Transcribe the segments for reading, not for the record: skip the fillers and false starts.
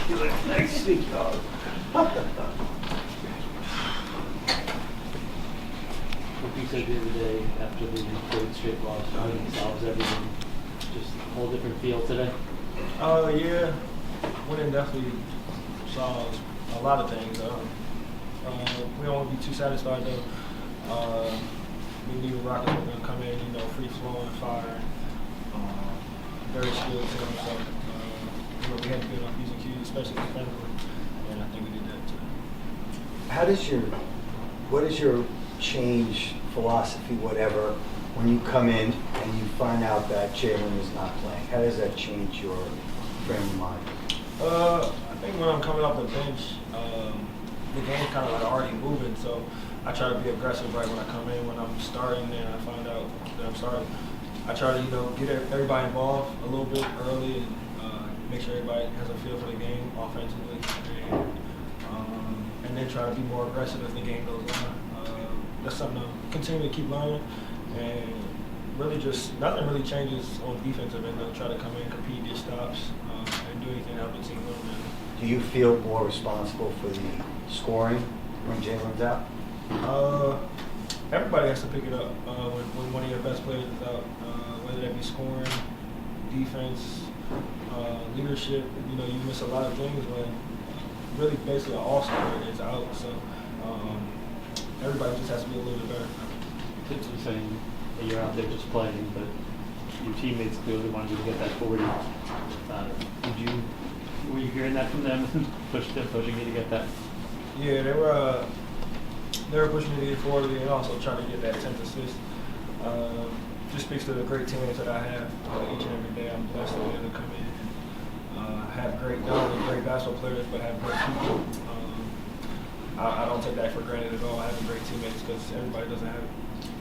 You're like, next week, dog. What you said the other day after the third straight loss, solves everything. Just a whole different feel today. Yeah, winning definitely solves a lot of things. We don't want to be too satisfied though. We knew the Rockets were going to come in, free flowing, fire, very skilled team. So we had to be on P's and Q's, especially defensively, and I think we did that too. What is your change philosophy, whatever, when you come in and you find out that Jalen is not playing? How does that change your frame of mind? I think when I'm coming off the bench, the game's kind of like already moving, so I try to be aggressive right when I come in. When I'm starting and I find out that I'm starting, I try to get everybody involved a little bit early and make sure everybody has a feel for the game offensively, and then try to be more aggressive as the game goes on. That's something to continue to keep learning, and really just nothing really changes on defensive end. They'll try to come in, compete, get stops, and do anything to help the team win. Do you feel more responsible for the scoring when Jalen's out? Everybody has to pick it up when one of your best players is out, whether that be scoring, defense, leadership. You miss a lot of things when really basically an all-star is out. So everybody just has to be a little bit better. Tips are saying that you're out there just playing, but your teammates clearly wanted you to get that 40. Were you hearing that from them and pushing you to get that? Yeah, they were pushing me to get 40 and also trying to get that 10th assist. Just speaks to the great teammates that I have each and every day. I'm blessed to be able to come in and have not only great basketball players, but have great people. I don't take that for granted at all, having great teammates, because everybody doesn't have it.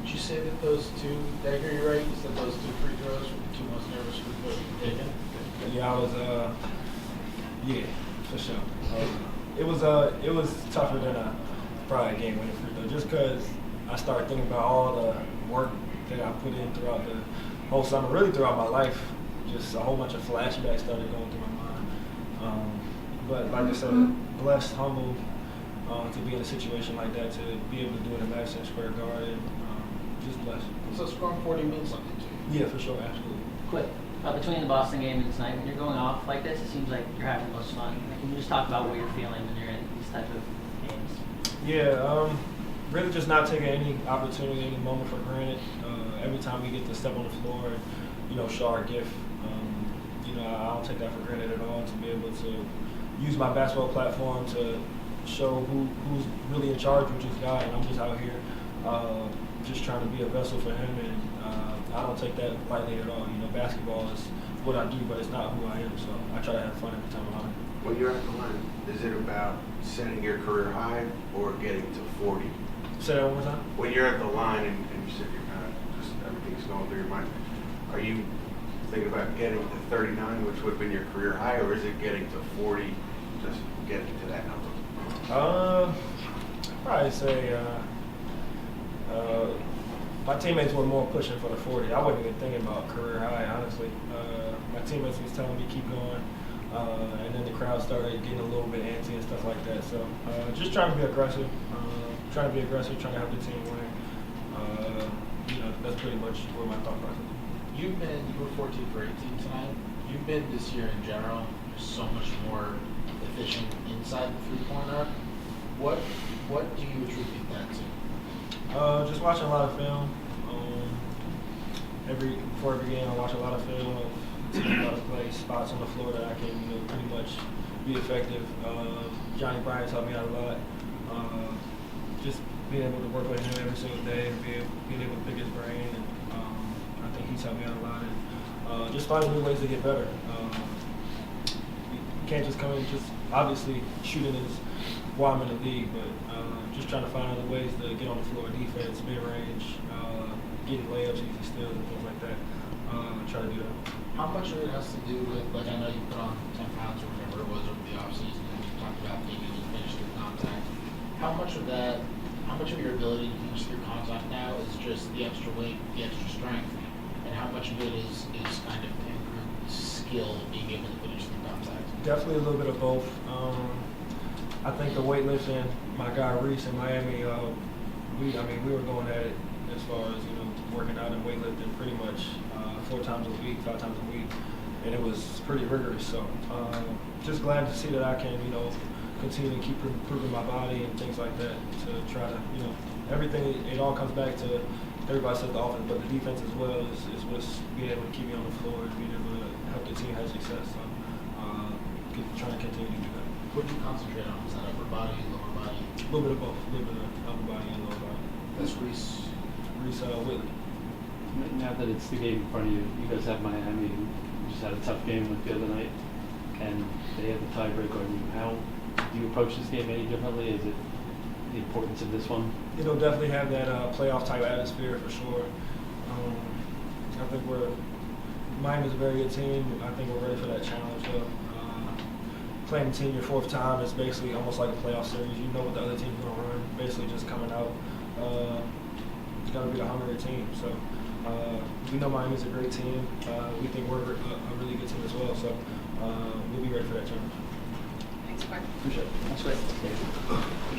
Did you say that those two, did I hear you right? You said those two free throws were the two most nervous free throws you've taken? Yeah, I was, yeah, for sure. It was tougher than probably a game-winning free throw, just because I started thinking about all the work that I put in throughout the whole summer, really throughout my life. Just a whole bunch of flashbacks started going through my mind. But like I said, blessed, humbled to be in a situation like that, to be able to do it in Madison Square Garden. Just blessed. So scoring 40 means something to you? Yeah, for sure, absolutely. Quick, between the Boston game and tonight, when you're going off like this, it seems like you're having the most fun. Can you just talk about what you're feeling when you're in these type of games? Yeah, really just not taking any opportunity, any moment for granted. Every time we get to step on the floor and, show our gift, I don't take that for granted at all, to be able to use my basketball platform to show who's really in charge, which is God, and I'm just out here just trying to be a vessel for him, and I don't take that lightly at all. Basketball is what I do, but it's not who I am, so I try to have fun every time I'm out. When you're at the line, is it about setting your career high or getting to 40? Say that one more time? When you're at the line and you said you're kind of just everything's going through your mind, are you thinking about getting to 39, which would have been your career high, or is it getting to 40, just getting to that number? I'd probably say my teammates were more pushing for the 40. I wasn't even thinking about career high, honestly. My teammates was telling me keep going, and then the crowd started getting a little bit antsy and stuff like that. So just trying to be aggressive, trying to help the team win. That's pretty much where my thought process is. You were 14 for 18 tonight. You've been this year in general so much more efficient inside the three-pointer. What do you attribute that to? Just watching a lot of film. Before every game, I watch a lot of film of teams how to play, spots on the floor that I can, pretty much be effective. Johnny Bryant's helped me out a lot. Just being able to work with him every single day and being able to pick his brain, and I think he's helped me out a lot. And just finding new ways to get better. You can't just come in just obviously shooting is why I'm in the league, but just trying to find other ways to get on the floor, defense, mid-range, getting layups, easy steals, and things like that. Try to do that. How much of it has to do with, like, I know you put on 10 pounds or whatever it was over the offseason, and you talked about being able to finish through contact. How much of your ability to finish through contact now is just the extra weight, the extra strength, and how much of it is kind of improved appeal of being able to finish 3 contacts? Definitely a little bit of both. I think the weightlifting, my guy Reese in Miami, we were going at it as far as working out and weightlifting pretty much 4 times a week, 5 times a week, and it was pretty rigorous. So just glad to see that I can continue to keep improving my body and things like that to try to everything. It all comes back to everybody says the offense, but the defense as well is what's being able to keep me on the floor and being able to help the team have success. So trying to continue to do that. What do you concentrate on? Is that upper body, lower body? A little bit of both, a little bit of upper body and lower body. That's Reese. Reese Whitley. Now that it's the game in front of you, you guys have Miami, who just had a tough game with the other night, and they have the tiebreaker on you. How do you approach this game any differently? Is it the importance of this one? It'll definitely have that playoff type atmosphere for sure. I think Miami's a very good team. I think we're ready for that challenge though. Playing the team your 4th time is basically almost like a playoff series. You know what the other team's going to run. Basically just coming out. It's got to be the hungrier team. So we know Miami's a great team. We think we're a really good team as well. So we'll be ready for that challenge. Thanks, Mark. Appreciate it. That's great.